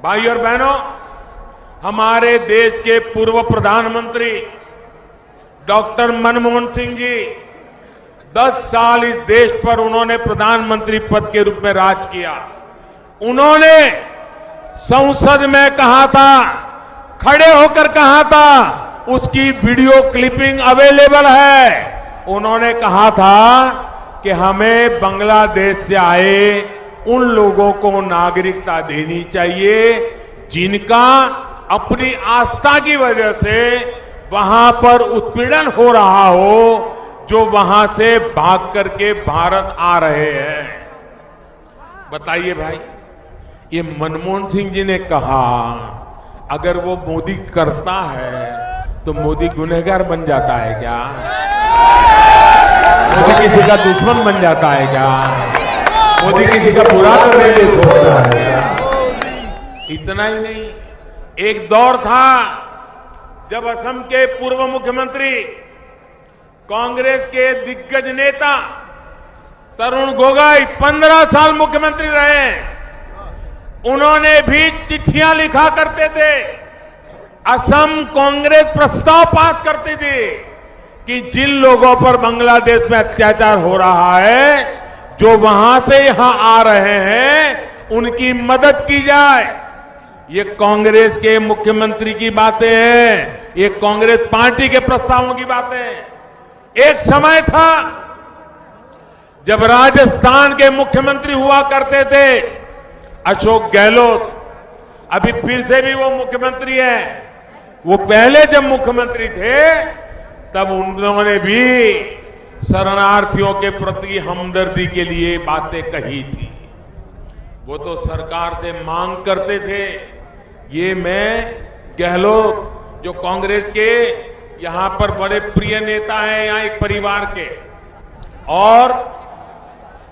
भाई और बहनों, हमारे देश के पूर्व प्रधानमंत्री डॉक्टर मनमोहन सिंह जी 10 साल इस देश पर उन्होंने प्रधानमंत्री पद के रूप में राज किया। उन्होंने संसद में कहा था, खड़े होकर कहा था, उसकी वीडियो क्लिपिंग अवेलेबल है। उन्होंने कहा था कि हमें बांग्लादेश से आए उन लोगों को नागरिकता देनी चाहिए जिनका अपनी आस्था की वजह से वहां पर उत्पीड़न हो रहा हो, जो वहां से भाग करके भारत आ रहे हैं। बताइए भाई, ये मनमोहन सिंह जी ने कहा अगर वो मोदी करता है तो मोदी गुनहगार बन जाता है क्या? मोदी किसी का दुश्मन बन जाता है क्या? मोदी किसी का बुरा करने के लिए सोचता है क्या? इतना ही नहीं, एक दौर था जब असम के पूर्व मुख्यमंत्री कांग्रेस के दिग्गज नेता तरुण गोगोई 15 साल मुख्यमंत्री रहे। उन्होंने भी चिट्ठियां लिखा करते थे, असम कांग्रेस प्रस्ताव पास करती थी कि जिन लोगों पर बांग्लादेश में अत्याचार हो रहा है, जो वहां से यहां आ रहे हैं, उनकी मदद की जाए। ये कांग्रेस के मुख्यमंत्री की बातें हैं, ये कांग्रेस पार्टी के प्रस्तावों की बातें हैं। एक समय था जब राजस्थान के मुख्यमंत्री हुआ करते थे अशोक गहलोत, अभी फिर से भी वो मुख्यमंत्री है। वो पहले जब मुख्यमंत्री थे तब उन्होंने भी शरणार्थियों के प्रति हमदर्दी के लिए बातें कही थी। वो तो सरकार से मांग करते थे। ये मैं गहलोत, जो कांग्रेस के यहां पर बड़े प्रिय नेता हैं, यहां एक परिवार के, और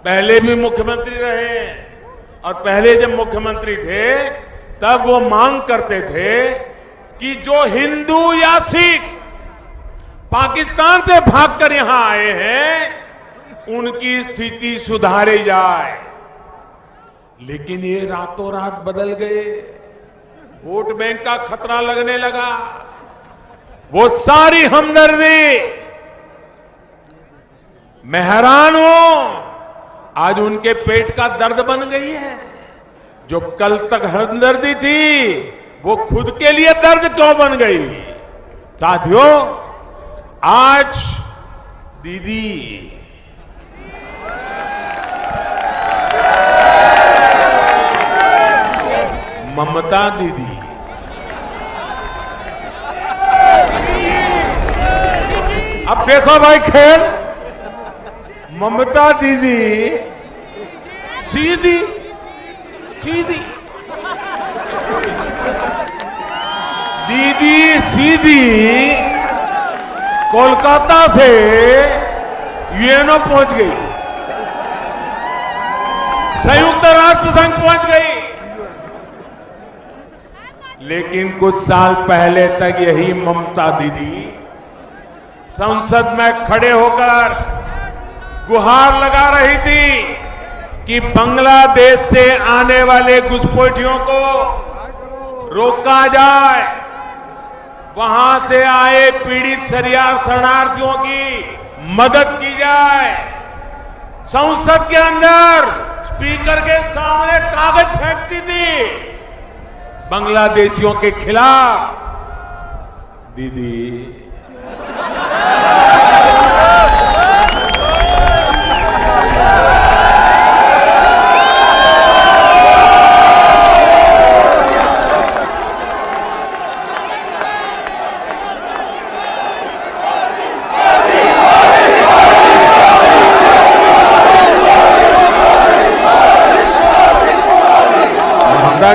पहले भी मुख्यमंत्री रहे हैं, और पहले जब मुख्यमंत्री थे तब वो मांग करते थे कि जो हिंदू या सिख पाकिस्तान से भागकर यहां आए हैं उनकी स्थिति सुधारी जाए। लेकिन ये रातों रात बदल गए। वोट बैंक का खतरा लगने लगा। वो सारी हमदर्दी, मैं हैरान हूं, आज उनके पेट का दर्द बन गई है। जो कल तक हमदर्दी थी वो खुद के लिए दर्द क्यों बन गई? साथियों, आज दीदी ममता दीदी अब देखो भाई खेल, ममता दीदी सीधी सीधी दीदी सीधी कोलकाता से यूएनओ पहुंच गई, संयुक्त राष्ट्र संघ पहुंच गई। लेकिन कुछ साल पहले तक यही ममता दीदी संसद में खड़े होकर गुहार लगा रही थी कि बांग्लादेश से आने वाले घुसपैठियों को रोका जाए, वहां से आए पीड़ित शरणार्थियों की मदद की जाए। संसद के अंदर स्पीकर के सामने कागज फेंकती थी बांग्लादेशियों के खिलाफ। दीदी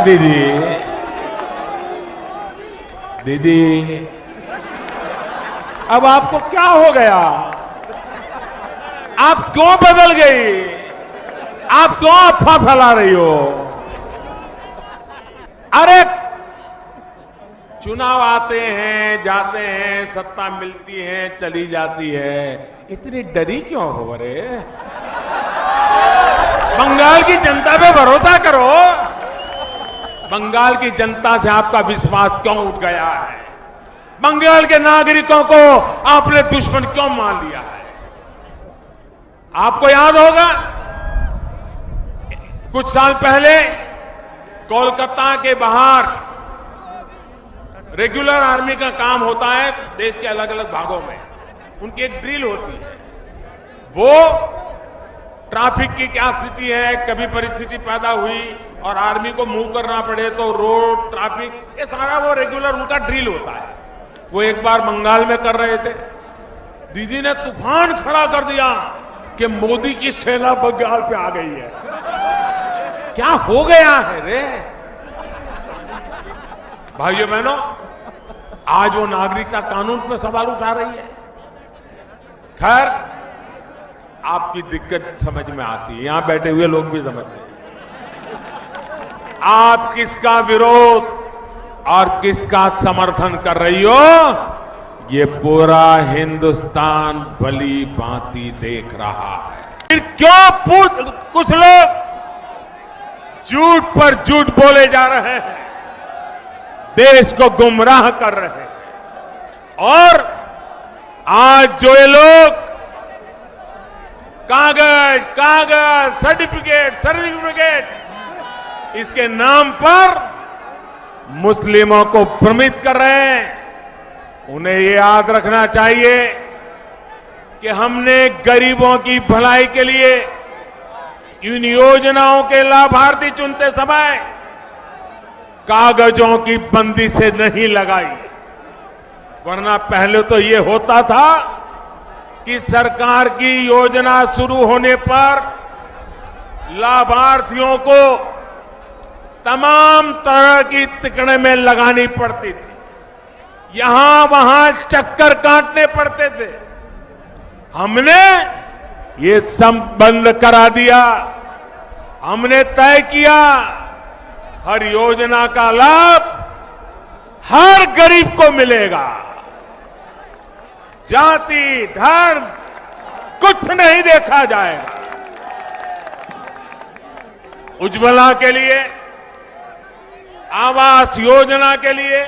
दीदी दीदी अब आपको क्या हो गया? आप क्यों बदल गई? आप क्यों अफवाह फैला रही हो? अरे चुनाव आते हैं जाते हैं, सत्ता मिलती है चली जाती है, इतनी डरी क्यों हो रे? बंगाल की जनता पे भरोसा करो। बंगाल की जनता से आपका विश्वास क्यों उठ गया है? बंगाल के नागरिकों को आपने दुश्मन क्यों मान लिया है? आपको याद होगा कुछ साल पहले कोलकाता के बाहर रेगुलर आर्मी का काम होता है देश के अलग अलग भागों में, उनकी एक ड्रिल होती है। वो ट्रैफिक की क्या स्थिति है, कभी परिस्थिति पैदा हुई और आर्मी को मूव करना पड़े तो रोड ट्रैफिक, ये सारा वो रेगुलर उनका ड्रिल होता है। वो एक बार बंगाल में कर रहे थे, दीदी ने तूफान खड़ा कर दिया कि मोदी की सेना बंगाल पे आ गई है। क्या हो गया है रे भाइयों बहनों? आज वो नागरिकता कानून पे सवाल उठा रही है। खैर, आपकी दिक्कत समझ में आती है, यहां बैठे हुए लोग भी समझते हैं। आप किसका विरोध और किसका समर्थन कर रही हो, ये पूरा हिंदुस्तान भली भांति देख रहा है। फिर क्यों कुछ लोग झूठ पर झूठ बोले जा रहे हैं, देश को गुमराह कर रहे हैं। और आज जो ये लोग कागज कागज सर्टिफिकेट इसके नाम पर मुस्लिमों को भ्रमित कर रहे हैं, उन्हें ये याद रखना चाहिए कि हमने गरीबों की भलाई के लिए इन योजनाओं के लाभार्थी चुनते समय कागजों की बंदी से नहीं लगाई। वरना पहले तो ये होता था कि सरकार की योजना शुरू होने पर लाभार्थियों को तमाम तरह की तिकड़े में लगानी पड़ती थी, यहां वहां चक्कर काटने पड़ते थे। हमने ये सब बंद करा दिया। हमने तय किया हर योजना का लाभ हर गरीब को मिलेगा। जाति धर्म कुछ नहीं देखा जाएगा। उज्ज्वला के लिए, आवास योजना के लिए,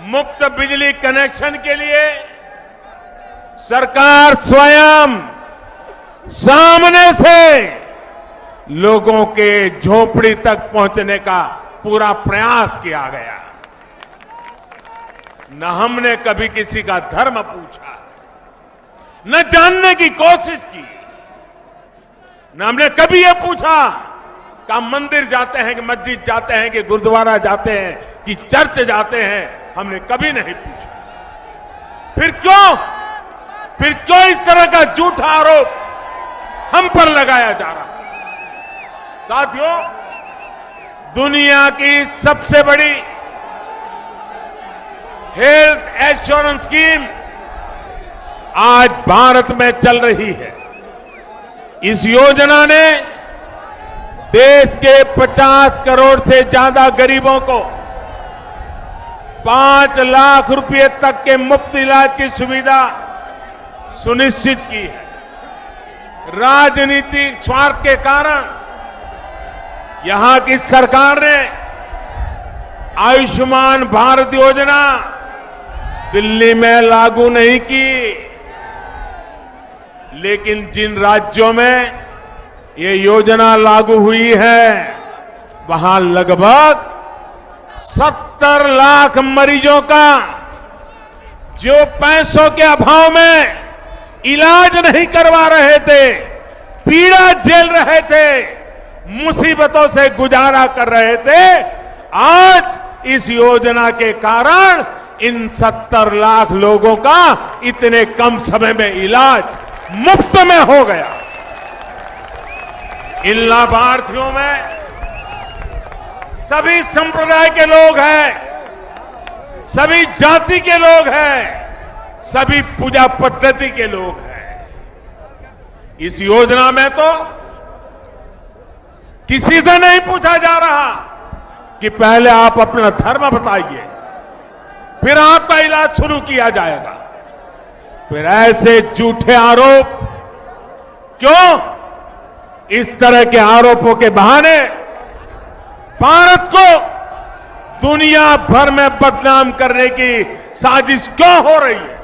मुफ्त बिजली कनेक्शन के लिए सरकार स्वयं सामने से लोगों के झोपड़ी तक पहुंचने का पूरा प्रयास किया गया। न हमने कभी किसी का धर्म पूछा, न जानने की कोशिश की, न हमने कभी यह पूछा कि हम मंदिर जाते हैं कि मस्जिद जाते हैं कि गुरुद्वारा जाते हैं कि चर्च जाते हैं, हमने कभी नहीं पूछा। फिर क्यों इस तरह का झूठा आरोप हम पर लगाया जा रहा है? साथियों, दुनिया की सबसे बड़ी हेल्थ एश्योरेंस स्कीम आज भारत में चल रही है। इस योजना ने देश के 50 करोड़ से ज्यादा गरीबों को 5 लाख रुपए तक के मुफ्त इलाज की सुविधा सुनिश्चित की है। राजनीतिक स्वार्थ के कारण यहां की सरकार ने आयुष्मान भारत योजना दिल्ली में लागू नहीं की, लेकिन जिन राज्यों में ये योजना लागू हुई है वहां लगभग 70 लाख मरीजों का जो पैसों के अभाव में इलाज नहीं करवा रहे थे, पीड़ा झेल रहे थे, मुसीबतों से गुजारा कर रहे थे, आज इस योजना के कारण इन 70 लाख लोगों का इतने कम समय में इलाज मुफ्त में हो गया। इन लाभार्थियों में सभी संप्रदाय के लोग हैं, सभी जाति के लोग हैं, सभी पूजा पद्धति के लोग हैं। इस योजना में तो किसी से नहीं पूछा जा रहा कि पहले आप अपना धर्म बताइए, फिर आपका इलाज शुरू किया जाएगा। फिर ऐसे झूठे आरोप क्यों? इस तरह के आरोपों के बहाने भारत को दुनिया भर में बदनाम करने की साजिश क्यों हो रही है?